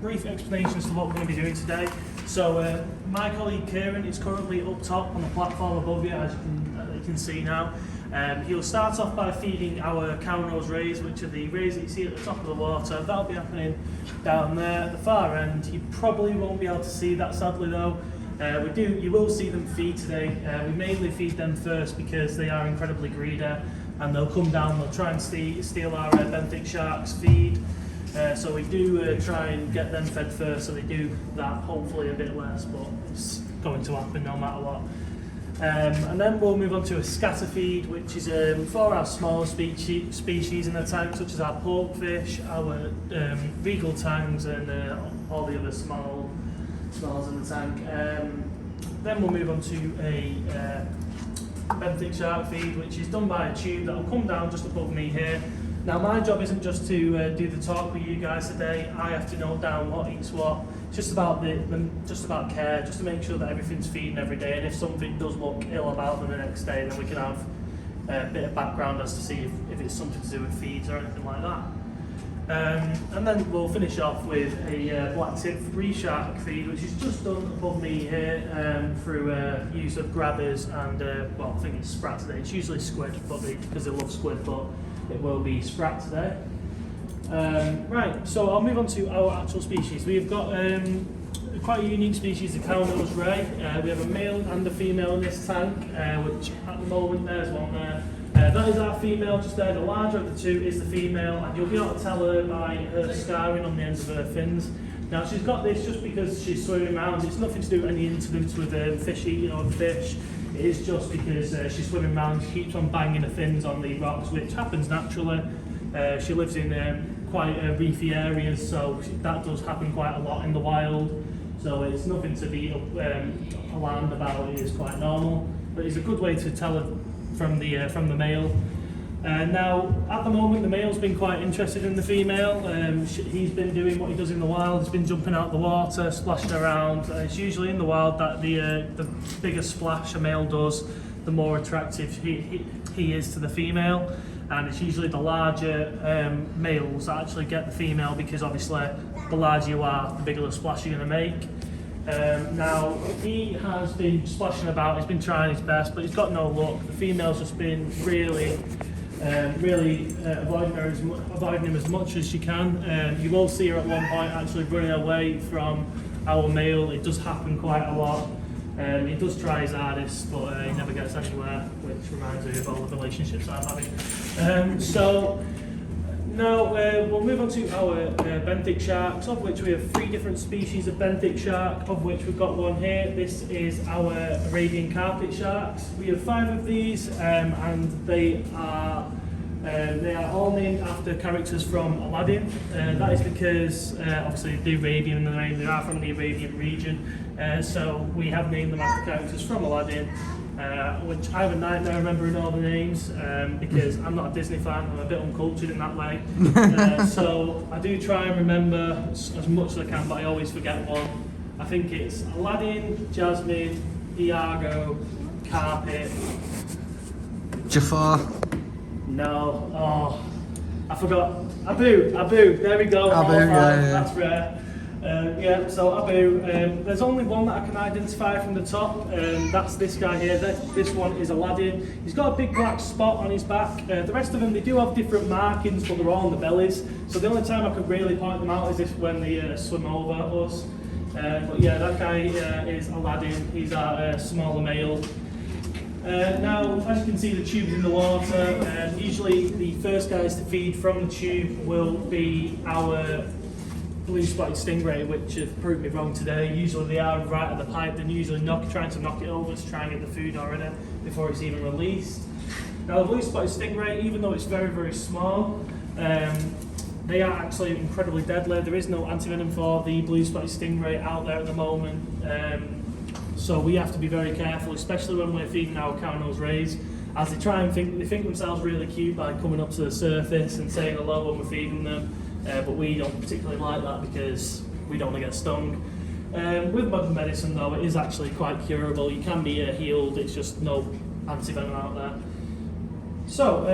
brief explanation as to what we're going to be doing today. So my colleague Kieran is currently up top on the platform above you, as you can see now. He'll start off by feeding our cow-nose rays, which are the rays that you see at the top of the water. That'll be happening down there at the far end. You probably won't be able to see that, sadly, though. You will see them feed today. We mainly feed them first because they are incredibly greedy, and they'll come down, they'll try and steal our Benthic Sharks feed. So we do try and get them fed first, so they do that, hopefully a bit less, but it's going to happen no matter what. And then we'll move on to a scatter feed, which is for our smaller species in the tank, such as our porkfish, our regal tangs, and all the other smalls in the tank. Then we'll move on to a benthic shark feed, which is done by a tube that will come down just above me here. Now my job isn't just to do the talk with you guys today. I have to note down what eats what. It's just about just about care, just to make sure that everything's feeding every day, and if something does look ill about them the next day, then we can have a bit of background as to see if it's something to do with feeds or anything like that. And then we'll finish off with a black tip reef shark feed, which is just done above me here through use of grabbers and, well, I think it's sprat today. It's usually squid, but because they love squid, but it will be sprat today. Right, so I'll move on to our actual species. We've got quite a unique species, the cow-nose ray. We have a male and a female in this tank, which at the moment there's one there. That is our female just there. The larger of the two is the female, and you'll be able to tell her by her scarring on the ends of her fins. Now she's got this just because she's swimming around. It's nothing to do with any incidents with fish eating or fish. It is just because she's swimming around, she keeps on banging her fins on the rocks, which happens naturally. She lives in quite reefy areas, so that does happen quite a lot in the wild. So it's nothing to be alarmed about. It is quite normal, but it's a good way to tell her from the male. Now, at the moment, the male's been quite interested in the female. He's been doing what he does in the wild. He's been jumping out the water, splashing around. It's usually in the wild that the bigger splash a male does, the more attractive he is to the female. And it's usually the larger males that actually get the female, because obviously the larger you are, the bigger the splash you're going to make. Now, he has been splashing about, he's been trying his best, but he's got no luck. The female's just been really avoiding him as much as she can. You will see her at one point actually running away from our male. It does happen quite a lot. He does try his hardest, but he never gets anywhere, which reminds me of all the relationships I'm having. So now we'll move on to our benthic sharks, of which we have 3 different species of benthic shark, of which we've got one here. This is our Arabian carpet sharks. We have 5 of these, and they are all named after characters from Aladdin. That is because obviously the Arabian and they are from the Arabian region. So we have named them after characters from Aladdin, which I have a nightmare remembering all the names because I'm not a Disney fan. I'm a bit uncultured in that way. So I do try and remember as much as I can, but I always forget one. I think it's Aladdin, Jasmine, Iago, Carpet. Jafar. No, oh, I forgot. Abu, there we go. Abu, yeah. That's rare. Yeah, so Abu, there's only one that I can identify from the top, that's this guy here. This one is Aladdin. He's got a big black spot on his back. The rest of them, they do have different markings, but they're all on the bellies. So the only time I could really point them out is if when they swim over us. But yeah, that guy is Aladdin. He's our smaller male. Now, as you can see, the tube's in the water. Usually the first guys to feed from the tube will be our blue spotted stingray, which have proved me wrong today. Usually they are right at the pipe, they're usually trying to knock it over to try and get the food already before it's even released. Now the blue spotted stingray, even though it's very, very small, they are actually incredibly deadly. There is no antivenom for the blue spotted stingray out there at the moment. So we have to be very careful, especially when we're feeding our cow-nose rays, as they think themselves really cute by coming up to the surface and saying hello when we're feeding them. But we don't particularly like that because we don't want to get stung. With modern medicine though, it is actually quite curable. You can be healed, it's just no antivenom out there. So,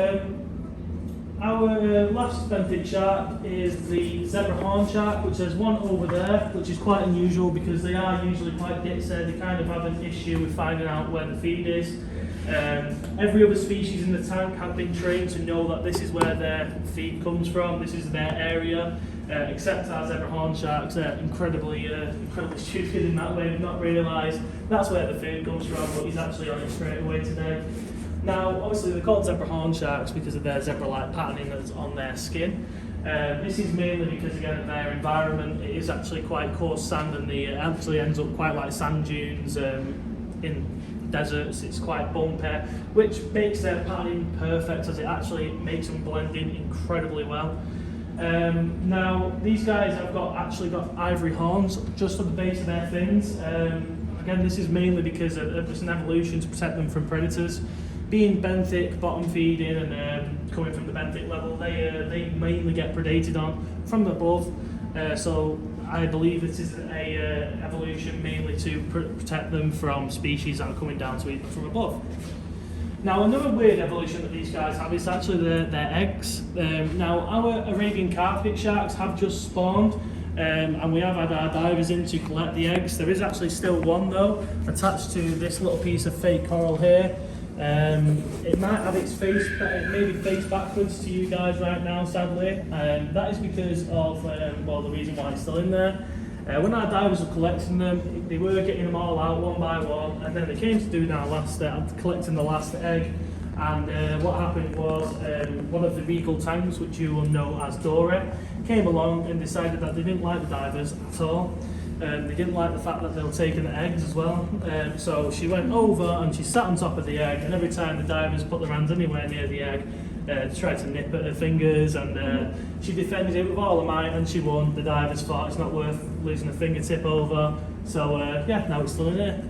our last benthic shark is the zebra horn shark, which there's one over there, which is quite unusual because they are usually quite ditzy. They kind of have an issue with finding out where the feed is. Every other species in the tank have been trained to know that this is where their feed comes from, this is their area, except our zebra horn sharks. They're incredibly stupid in that way. They've not realised that's where the food comes from, but he's actually on it straight away today. Now, obviously they're called zebra horn sharks because of their zebra-like patterning that's on their skin. This is mainly because, again, of their environment. It is actually quite coarse sand, and it actually ends up quite like sand dunes in deserts. It's quite bumpy, which makes their patterning perfect, as it actually makes them blend in incredibly well. Now, these guys have actually got ivory horns just at the base of their fins. Again, this is mainly because it's an evolution to protect them from predators. Being benthic, bottom feeding, and coming from the benthic level, they mainly get predated on from above. So I believe this is a evolution mainly to protect them from species that are coming down to eat them from above. Now, another weird evolution that these guys have is actually their eggs. Now, our Arabian carpet sharks have just spawned, and we have had our divers in to collect the eggs. There is actually still one though attached to this little piece of fake coral here. It might have its face, maybe face backwards to you guys right now, sadly. That is because of, well, the reason why it's still in there. When our divers were collecting them, they were getting them all out one by one, and then they came to do collecting the last egg. And what happened was one of the regal tangs, which you will know as Dory, came along and decided that they didn't like the divers at all. They didn't like the fact that they were taking the eggs as well. So she went over and she sat on top of the egg, and every time the divers put their hands anywhere near the egg, tried to nip at her fingers, and she defended it with all her might, and she won. The divers thought it's not worth losing a fingertip over. So yeah, now it's still in here.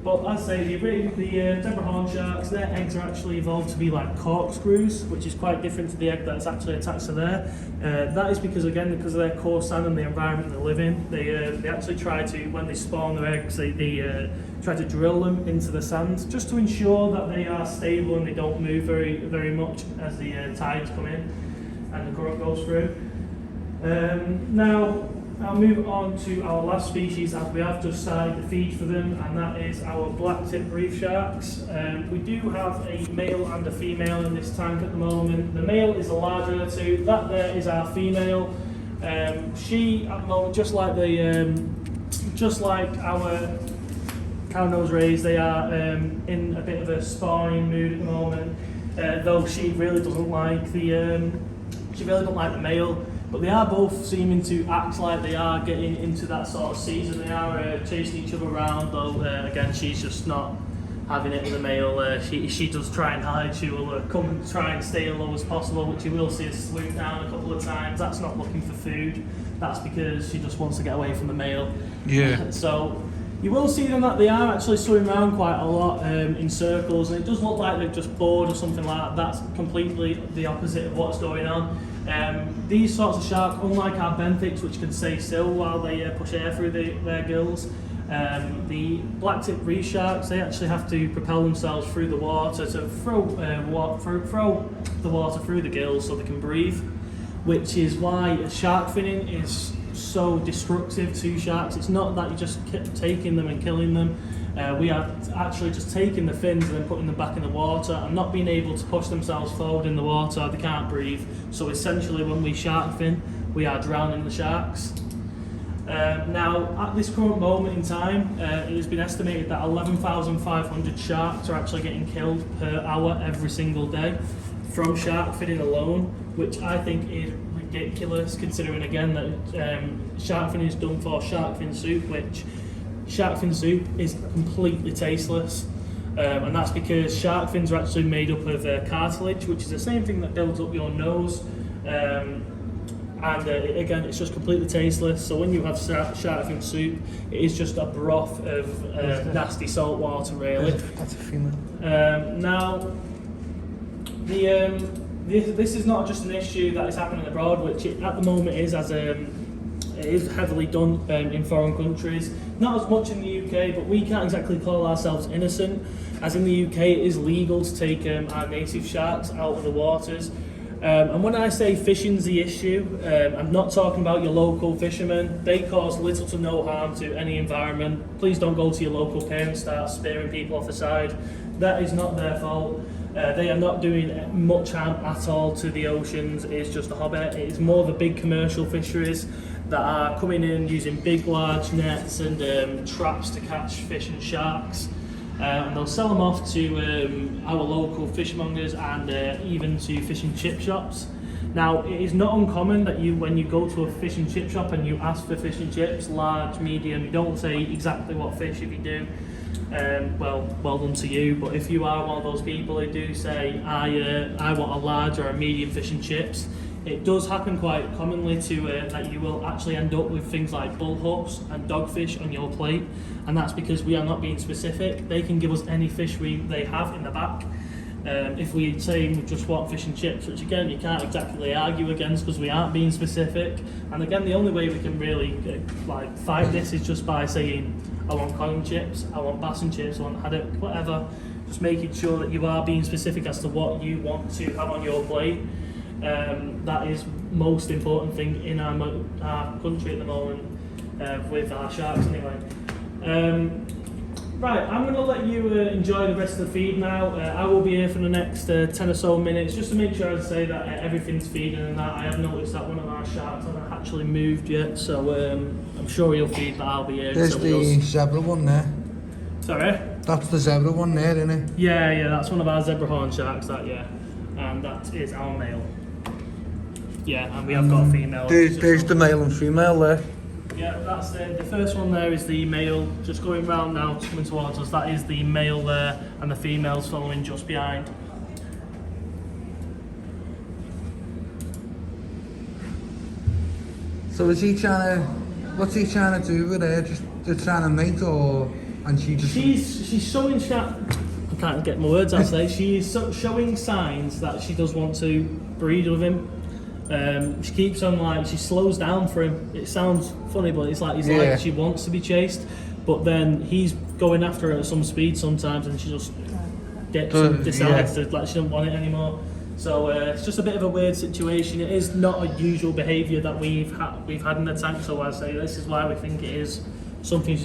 But as I say, the zebra horn sharks, their eggs are actually evolved to be like corkscrews, which is quite different to the egg that's actually attached to there. That is because of their coarse sand and the environment they live in. They actually try to, when they spawn their eggs, they try to drill them into the sand just to ensure that they are stable and they don't move very, very much as the tides come in and the current goes through. Now, I'll move on to our last species, as we have just started the feed for them, and that is our black-tip reef sharks. We do have a male and a female in this tank at the moment. The male is the larger of the two. That there is our female. She, at the moment, just like our cow nose rays, they are in a bit of a spawning mood at the moment. Though she really doesn't like the male. But they are both seeming to act like they are getting into that sort of season. They are chasing each other around, though again, she's just not having it with the male. She does try and hide. She will come and try and stay as low as possible, which you will see her swoop down a couple of times. That's not looking for food. That's because she just wants to get away from the male. Yeah. So you will see them that they are actually swimming around quite a lot in circles, and it does look like they're just bored or something like that. That's completely the opposite of what's going on. These sorts of sharks, unlike our benthics, which can stay still while they push air through their gills, the black-tip reef sharks, they actually have to propel themselves through the water to throw the water through the gills so they can breathe, which is why shark finning is so destructive to sharks. It's not that you just keep taking them and killing them. We are actually just taking the fins and then putting them back in the water and not being able to push themselves forward in the water. They can't breathe. So essentially, when we shark fin, we are drowning the sharks. Now, at this current moment in time, it has been estimated that 11,500 sharks are actually getting killed per hour every single day from shark finning alone, which I think is ridiculous, considering again that shark finning is done for shark fin soup, which shark fin soup is completely tasteless, and that's because shark fins are actually made up of cartilage, which is the same thing that builds up your nose, and again, it's just completely tasteless. So when you have shark fin soup, it is just a broth of nasty salt water, really. That's a female. Now, this is not just an issue that is happening abroad, which at the moment is, as it is heavily done in foreign countries. Not as much in the UK, but we can't exactly call ourselves innocent, as in the UK it is legal to take our native sharks out of the waters. And when I say fishing's the issue, I'm not talking about your local fishermen. They cause little to no harm to any environment. Please don't go to your local pier and start spearing people off the side. That is not their fault. They are not doing much harm at all to the oceans. It's just a hobby. It is more the big commercial fisheries that are coming in using big, large nets and traps to catch fish and sharks. And they'll sell them off to our local fishmongers and even to fish and chip shops. Now, it is not uncommon that when you go to a fish and chip shop and you ask for fish and chips, large, medium, you don't say exactly what fish. If you do, well done to you. But if you are one of those people who do say, I want a large or a medium fish and chips, it does happen quite commonly that you will actually end up with things like bullhooks and dogfish on your plate, and that's because we are not being specific. They can give us any fish they have in the back. If we say we just want fish and chips, which again you can't exactly argue against because we aren't being specific, and again the only way we can really fight this is just by saying I want cod and chips, I want bass and chips, I want haddock, whatever. Just making sure that you are being specific as to what you want to have on your plate. That is most important thing in our country at the moment, with our sharks anyway. Right, I'm going to let you enjoy the rest of the feed now. I will be here for the next 10 or so minutes just to make sure I say that everything's feeding and that. I have noticed that one of our sharks hasn't actually moved yet, so I'm sure he'll feed, but I'll be here. There's the zebra one there. Sorry? That's the zebra one there, isn't it? Yeah, that's one of our zebra horn sharks, and that is our male. Yeah, and we have got a female. There's the male and female there. Yeah, that's the first one there is the male, just going round now, coming towards us. That is the male there, and the female's following just behind. So what's he trying to do with her? Just they're trying to mate, and she just... She's showing, I can't get my words out today. She's showing signs that she does want to breed with him. She keeps on she slows down for him. It sounds funny, but it's like she wants to be chased, but then he's going after her at some speed sometimes, and she just decides that she doesn't want it anymore. So it's just a bit of a weird situation. It is not a usual behaviour that we've had in the tank. So I say this is why we think it is something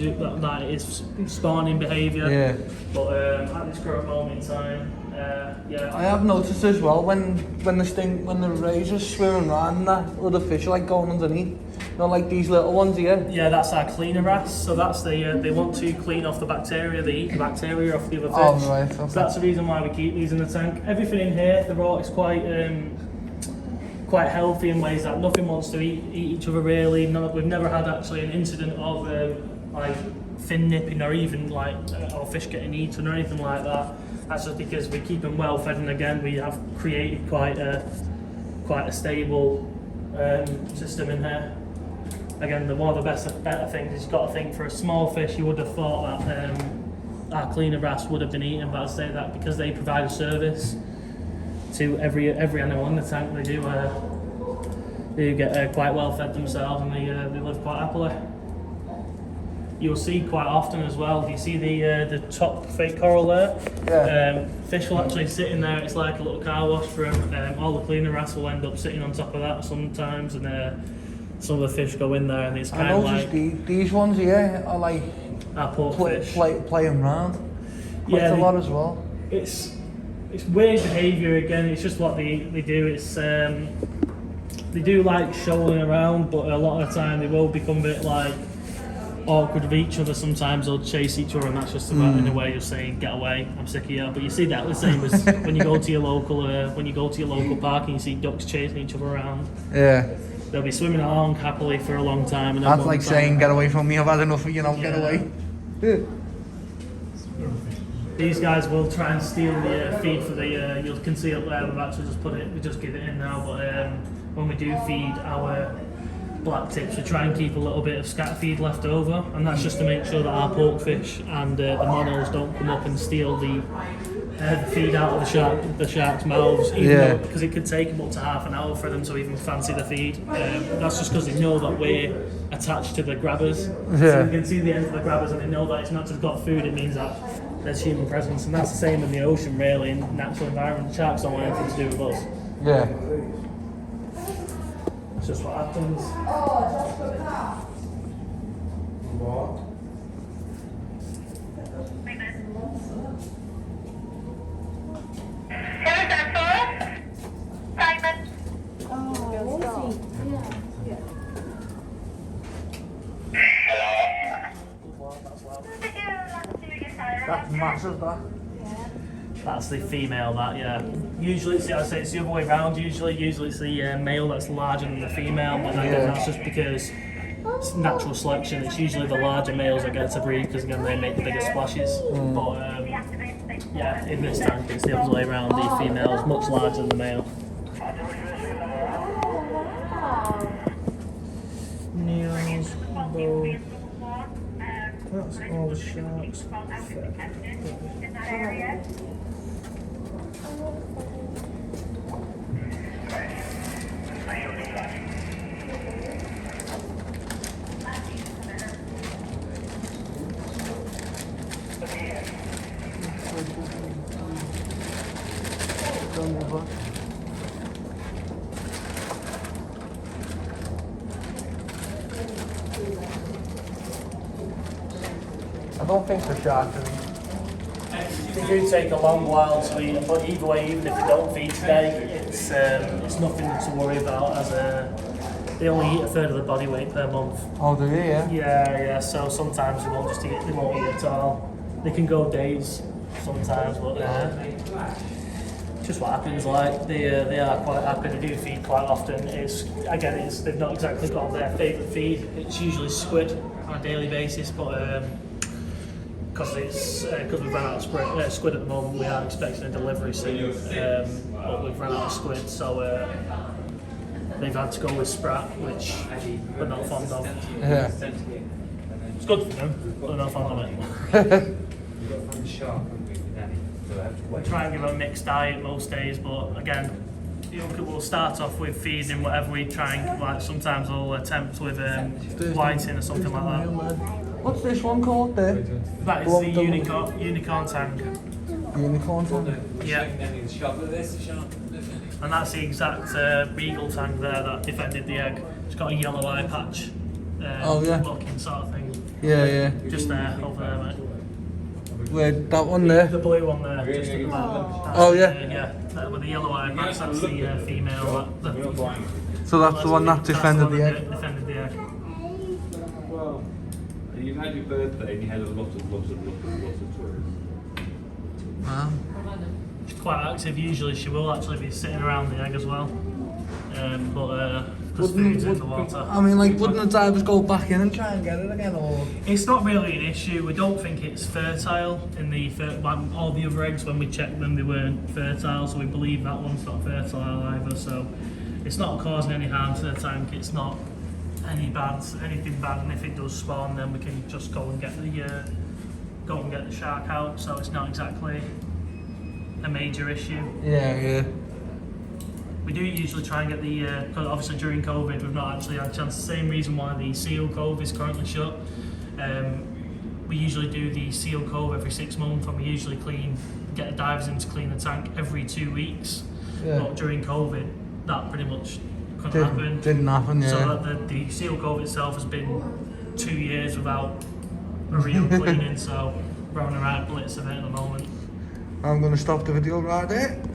that is spawning behaviour. Yeah. But at this current moment in time. I have noticed as well when the rays are swimming around, that other fish are going underneath. Like these little ones here. Yeah, that's our cleaner wrasse. So that's they want to clean off the bacteria. They eat the bacteria off the other fish. Oh right. Okay. So that's the reason why we keep these in the tank. Everything in here, the raw is quite healthy in ways that nothing wants to eat each other really. We've never had actually an incident of fin nipping or even or fish getting eaten or anything like that. That's just because we keep them well fed, and again we have created quite a stable system in here. Again, one of the better things is you've got to think for a small fish. You would have thought that our cleaner wrasse would have been eaten, but I say that because they provide a service to every animal in the tank. They do get quite well fed themselves, and they live quite happily. You'll see quite often as well. Do you see the top fake coral there? Yeah. Fish will actually sit in there. It's like a little car wash for them. All the cleaner wrasse will end up sitting on top of that sometimes, and some of the fish go in there, and it's kind of like these ones here are like our pork fish playing around. Yeah, a lot as well. It's weird behaviour again. It's just what they do. It's they do like showing around, but a lot of the time they will become a bit awkward with each other. Sometimes they'll chase each other, and that's just about in a way of saying get away, I'm sick of you. But you see that the same as when you go to your local park and you see ducks chasing each other around. Yeah, they'll be swimming along happily for a long time, and that's like saying get away from me, I've had enough, get away. These guys will try and steal the feed for the you can see up there we've actually just give it in now, but when we do feed our black tips, we try and keep a little bit of scatter feed left over, and that's just to make sure that our porkfish and the monos don't come up and steal the feed out of the shark's mouths, because it could take them up to half an hour for them to even fancy the feed. That's just because they know that we're attached to the grabbers. So you can see the end of the grabbers, and they know that it's not just got food, it means that there's human presence, and that's the same in the ocean really, in natural environment. The sharks don't want anything to do with us. Yeah. It's just what happens. What? That's massive, that. That's the female, that, yeah. Usually, it's, I say it's the other way around. Usually it's the male that's larger than the female, and again, that's just because it's natural selection. It's usually the larger males that get to breed because again they make the bigger splashes. But yeah, in this tank it's the other way around. The female is much larger than the male. Neons, bow. That's all the sharks. I don't think the sharks are. They do take a long while to eat, but either way, even if they don't feed today, it's nothing to worry about. As they only eat a third of the body weight per month. Oh, do they? Yeah. Yeah. So sometimes they won't just eat. They won't eat at all. They can go days sometimes, but just what happens. Like they are quite happy. They do feed quite often. They've not exactly got their favourite feed. It's usually squid on a daily basis, but because we've run out of squid at the moment, we are expecting a delivery soon. But we've run out of squid, so they've had to go with sprat, which we're not fond of. Yeah. It's good for them, but we're not fond of it. We try and give them a mixed diet most days, but again, we'll start off with feeding whatever we try and like. Sometimes we'll attempt with whiting or something like that. What's this one called there? That is the unicorn tank. Unicorn tank? Yeah. And that's the exact beagle tank there that defended the egg. It's got a yellow eye patch. Looking sort of thing. Yeah. Just there, over there, mate. Where, that one there? The blue one there, just at the back. Oh, yeah? With the yellow eye patch, that's the female. So that's the one that defended the egg? Defended the egg. Well, you had your birthday and you had a lot of tourists. Wow. She's quite active. Usually she will actually be sitting around the egg as well. Because food's in the water. I mean, like, wouldn't the divers go back in and try and get it again, or? It's not really an issue. We don't think it's fertile in all the other eggs. When we checked them, they weren't fertile, so we believe that one's not fertile either. So it's not causing any harm to the tank. It's not anything bad, and if it does spawn, then we can just go and get the shark out. So it's not exactly a major issue. Yeah. We do usually try and get because obviously during COVID we've not actually had a chance. The same reason why the Seal Cove is currently shut. We usually do the Seal Cove every 6 months, and we usually get the divers in to clean the tank every 2 weeks. Yeah. But during COVID, that pretty much couldn't happen. Didn't happen, yeah. So the Seal Cove itself has been 2 years without a real cleaning, so we're on the right blitz of it at the moment. I'm going to stop the video right there.